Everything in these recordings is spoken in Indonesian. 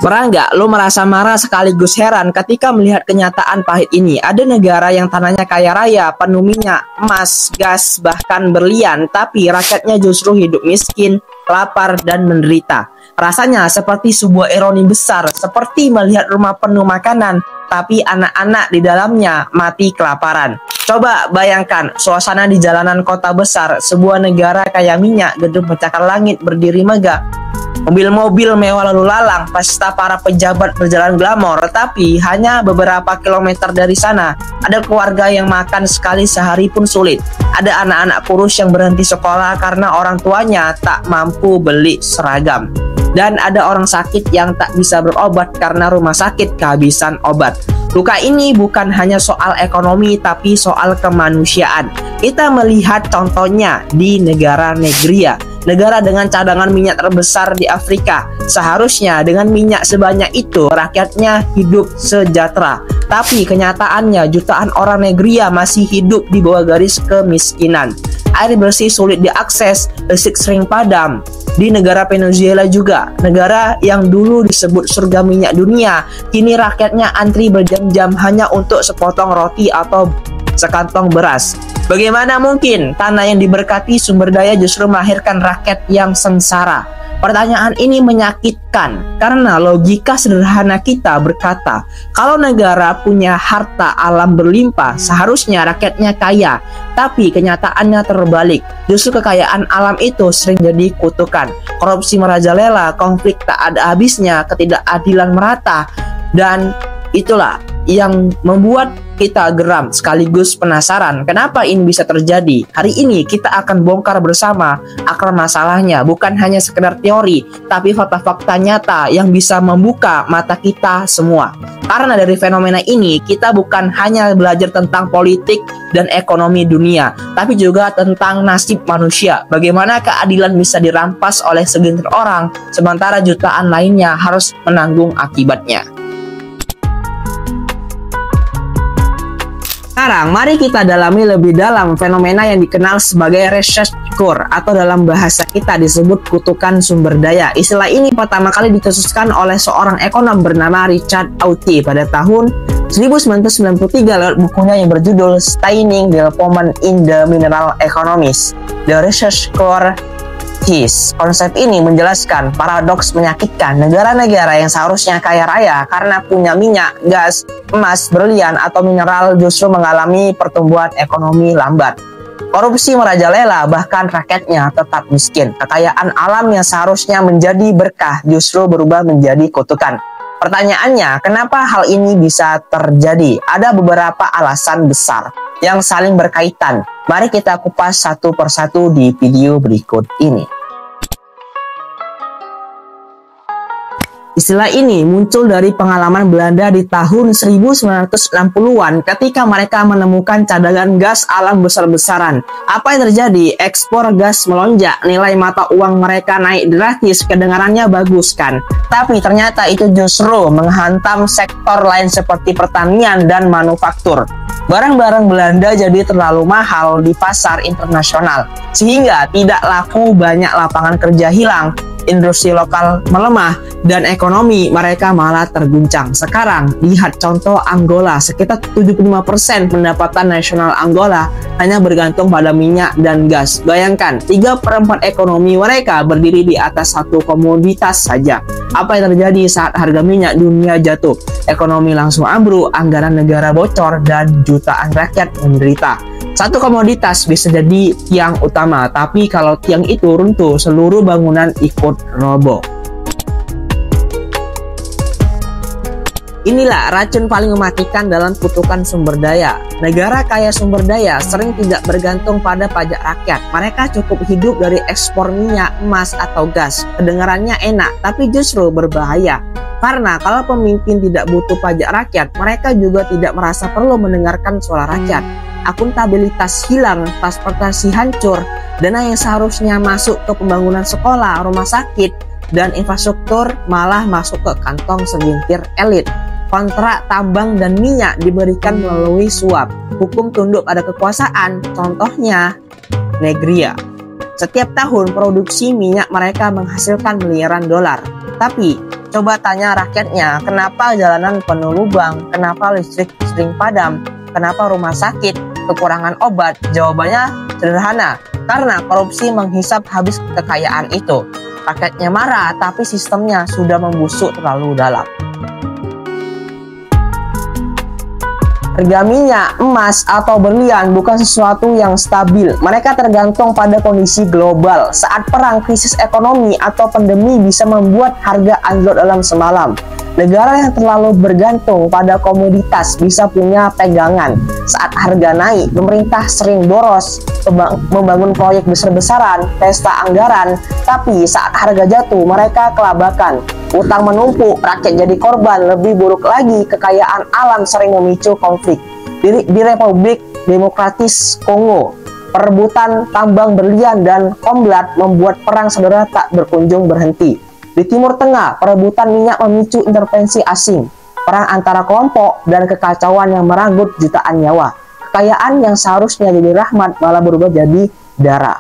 Pernah nggak lo merasa marah sekaligus heran ketika melihat kenyataan pahit ini? Ada negara yang tanahnya kaya raya, penuh minyak, emas, gas, bahkan berlian, tapi rakyatnya justru hidup miskin, lapar, dan menderita. Rasanya seperti sebuah ironi besar, seperti melihat rumah penuh makanan, tapi anak-anak di dalamnya mati kelaparan. Coba bayangkan suasana di jalanan kota besar, sebuah negara kaya minyak, gedung pencakar langit berdiri megah. Mobil-mobil mewah lalu lalang, pesta para pejabat berjalan glamor, tapi hanya beberapa kilometer dari sana, ada keluarga yang makan sekali sehari pun sulit. Ada anak-anak kurus yang berhenti sekolah karena orang tuanya tak mampu beli seragam. Dan ada orang sakit yang tak bisa berobat karena rumah sakit kehabisan obat. Luka ini bukan hanya soal ekonomi, tapi soal kemanusiaan. Kita melihat contohnya di negara Nigeria, negara dengan cadangan minyak terbesar di Afrika. Seharusnya dengan minyak sebanyak itu rakyatnya hidup sejahtera. Tapi kenyataannya jutaan orang Nigeria masih hidup di bawah garis kemiskinan. Air bersih sulit diakses, listrik sering padam. Di negara Venezuela juga, negara yang dulu disebut surga minyak dunia, kini rakyatnya antri berjam-jam hanya untuk sepotong roti atau sekantong beras. Bagaimana mungkin tanah yang diberkati sumber daya justru melahirkan rakyat yang sengsara? Pertanyaan ini menyakitkan karena logika sederhana kita berkata, kalau negara punya harta alam berlimpah, seharusnya rakyatnya kaya. Tapi kenyataannya terbalik. Justru kekayaan alam itu sering jadi kutukan. Korupsi merajalela, konflik tak ada habisnya, ketidakadilan merata, dan itulah yang membuat kita geram sekaligus penasaran kenapa ini bisa terjadi. Hari ini kita akan bongkar bersama akar masalahnya, bukan hanya sekedar teori, tapi fakta-fakta nyata yang bisa membuka mata kita semua. Karena dari fenomena ini kita bukan hanya belajar tentang politik dan ekonomi dunia, tapi juga tentang nasib manusia. Bagaimana keadilan bisa dirampas oleh segelintir orang, sementara jutaan lainnya harus menanggung akibatnya. Sekarang, mari kita dalami lebih dalam fenomena yang dikenal sebagai research core atau dalam bahasa kita disebut kutukan sumber daya. Istilah ini pertama kali dikhususkan oleh seorang ekonom bernama Richard Auty pada tahun 1993 lewat bukunya yang berjudul Staining Development in the Mineral Economies. The Research Core Konsep ini menjelaskan paradoks menyakitkan negara-negara yang seharusnya kaya raya karena punya minyak, gas, emas, berlian, atau mineral justru mengalami pertumbuhan ekonomi lambat. Korupsi merajalela, bahkan rakyatnya tetap miskin. Kekayaan alam yang seharusnya menjadi berkah justru berubah menjadi kutukan. Pertanyaannya, kenapa hal ini bisa terjadi? Ada beberapa alasan besar yang saling berkaitan. Mari kita kupas satu persatu di video berikut ini. Istilah ini muncul dari pengalaman Belanda di tahun 1960-an ketika mereka menemukan cadangan gas alam besar-besaran. Apa yang terjadi? Ekspor gas melonjak, nilai mata uang mereka naik drastis, kedengarannya bagus kan? Tapi ternyata itu justru menghantam sektor lain seperti pertanian dan manufaktur. Barang-barang Belanda jadi terlalu mahal di pasar internasional, sehingga tidak laku, banyak lapangan kerja hilang, industri lokal melemah, dan ekonomi mereka malah terguncang. Sekarang, lihat contoh Angola, sekitar 75% pendapatan nasional Angola hanya bergantung pada minyak dan gas. Bayangkan, 3/4 ekonomi mereka berdiri di atas satu komoditas saja. Apa yang terjadi saat harga minyak dunia jatuh? Ekonomi langsung ambruk, anggaran negara bocor, dan jutaan rakyat menderita. Satu komoditas bisa jadi tiang utama, tapi kalau tiang itu runtuh, seluruh bangunan ikut roboh. Inilah racun paling mematikan dalam kutukan sumber daya. Negara kaya sumber daya sering tidak bergantung pada pajak rakyat. Mereka cukup hidup dari ekspor minyak, emas, atau gas. Kedengarannya enak, tapi justru berbahaya. Karena kalau pemimpin tidak butuh pajak rakyat, mereka juga tidak merasa perlu mendengarkan suara rakyat. Akuntabilitas hilang, transportasi hancur, dana yang seharusnya masuk ke pembangunan sekolah, rumah sakit, dan infrastruktur malah masuk ke kantong segelintir elit. Kontrak tambang dan minyak diberikan melalui suap. Hukum tunduk pada kekuasaan, contohnya Nigeria. Setiap tahun produksi minyak mereka menghasilkan miliaran dolar. Tapi Coba tanya rakyatnya, kenapa jalanan penuh lubang, kenapa listrik sering padam, kenapa rumah sakit kekurangan obat? Jawabannya sederhana, karena korupsi menghisap habis kekayaan itu. Rakyatnya marah, tapi sistemnya sudah membusuk terlalu dalam. Harga minyak, emas, atau berlian bukan sesuatu yang stabil. Mereka tergantung pada kondisi global. Saat perang, krisis ekonomi, atau pandemi bisa membuat harga anjlok dalam semalam. Negara yang terlalu bergantung pada komoditas bisa punya pegangan. Saat harga naik, pemerintah sering boros, membangun proyek besar-besaran, pesta anggaran. Tapi saat harga jatuh, mereka kelabakan. Utang menumpuk, rakyat jadi korban. Lebih buruk lagi, kekayaan alam sering memicu konflik. Di Republik Demokratis Kongo, perebutan tambang berlian dan komblat membuat perang saudara tak berkunjung berhenti. Di Timur Tengah, perebutan minyak memicu intervensi asing, perang antara kelompok, dan kekacauan yang merenggut jutaan nyawa. Kekayaan yang seharusnya jadi rahmat malah berubah jadi dara.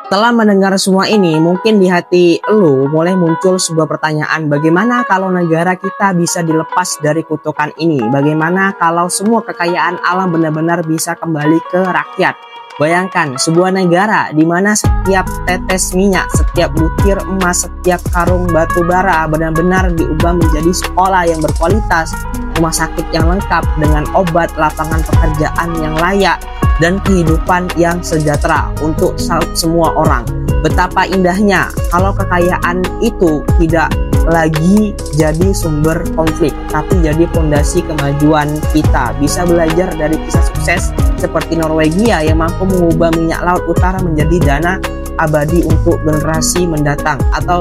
Setelah mendengar semua ini, mungkin di hati lu mulai muncul sebuah pertanyaan, bagaimana kalau negara kita bisa dilepas dari kutukan ini? Bagaimana kalau semua kekayaan alam benar-benar bisa kembali ke rakyat? Bayangkan sebuah negara di mana setiap tetes minyak, setiap butir emas, setiap karung batu bara benar-benar diubah menjadi sekolah yang berkualitas, rumah sakit yang lengkap dengan obat, lapangan pekerjaan yang layak, dan kehidupan yang sejahtera untuk semua orang. Betapa indahnya kalau kekayaan itu tidak lagi jadi sumber konflik, tapi jadi fondasi kemajuan kita. Bisa belajar dari kisah sukses seperti Norwegia yang mampu mengubah minyak laut utara menjadi dana abadi untuk generasi mendatang, atau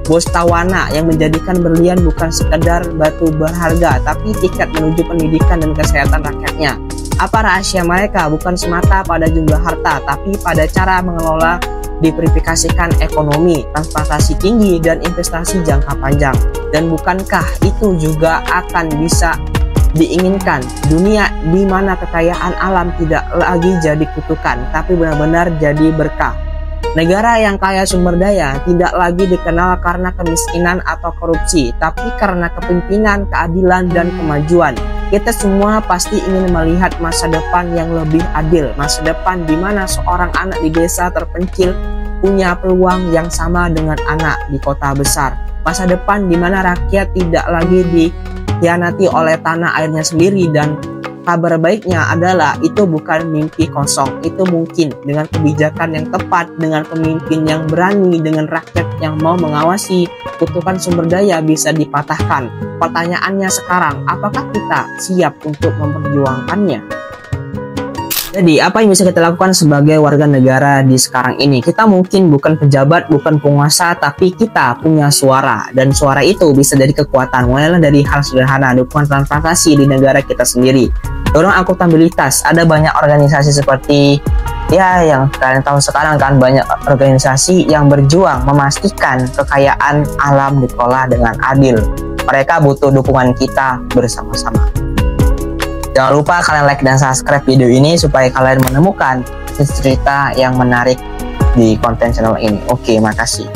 Botswana yang menjadikan berlian bukan sekedar batu berharga, tapi tiket menuju pendidikan dan kesehatan rakyatnya. Apa rahasia mereka? Bukan semata pada jumlah harta, tapi pada cara mengelola diversifikasikan ekonomi, transportasi tinggi, dan investasi jangka panjang. Dan bukankah itu juga akan bisa diinginkan dunia di mana kekayaan alam tidak lagi jadi kutukan, tapi benar-benar jadi berkah? Negara yang kaya sumber daya tidak lagi dikenal karena kemiskinan atau korupsi, tapi karena kepemimpinan, keadilan, dan kemajuan. Kita semua pasti ingin melihat masa depan yang lebih adil, masa depan di mana seorang anak di desa terpencil punya peluang yang sama dengan anak di kota besar, masa depan di mana rakyat tidak lagi dikhianati oleh tanah airnya sendiri. Dan kabar baiknya adalah itu bukan mimpi kosong, itu mungkin dengan kebijakan yang tepat, dengan pemimpin yang berani, dengan rakyat yang mau mengawasi, kutukan sumber daya bisa dipatahkan. Pertanyaannya sekarang, apakah kita siap untuk memperjuangkannya? Jadi, apa yang bisa kita lakukan sebagai warga negara di sekarang ini? Kita mungkin bukan pejabat, bukan penguasa, tapi kita punya suara. Dan suara itu bisa jadi kekuatan, mulailah dari hal sederhana, dukungan transportasi di negara kita sendiri. Dorong akuntabilitas, ada banyak organisasi seperti yang kalian tahu sekarang kan, banyak organisasi yang berjuang memastikan kekayaan alam dikelola dengan adil. Mereka butuh dukungan kita bersama-sama. Jangan lupa kalian like dan subscribe video ini supaya kalian menemukan cerita yang menarik di konten channel ini. Oke, makasih.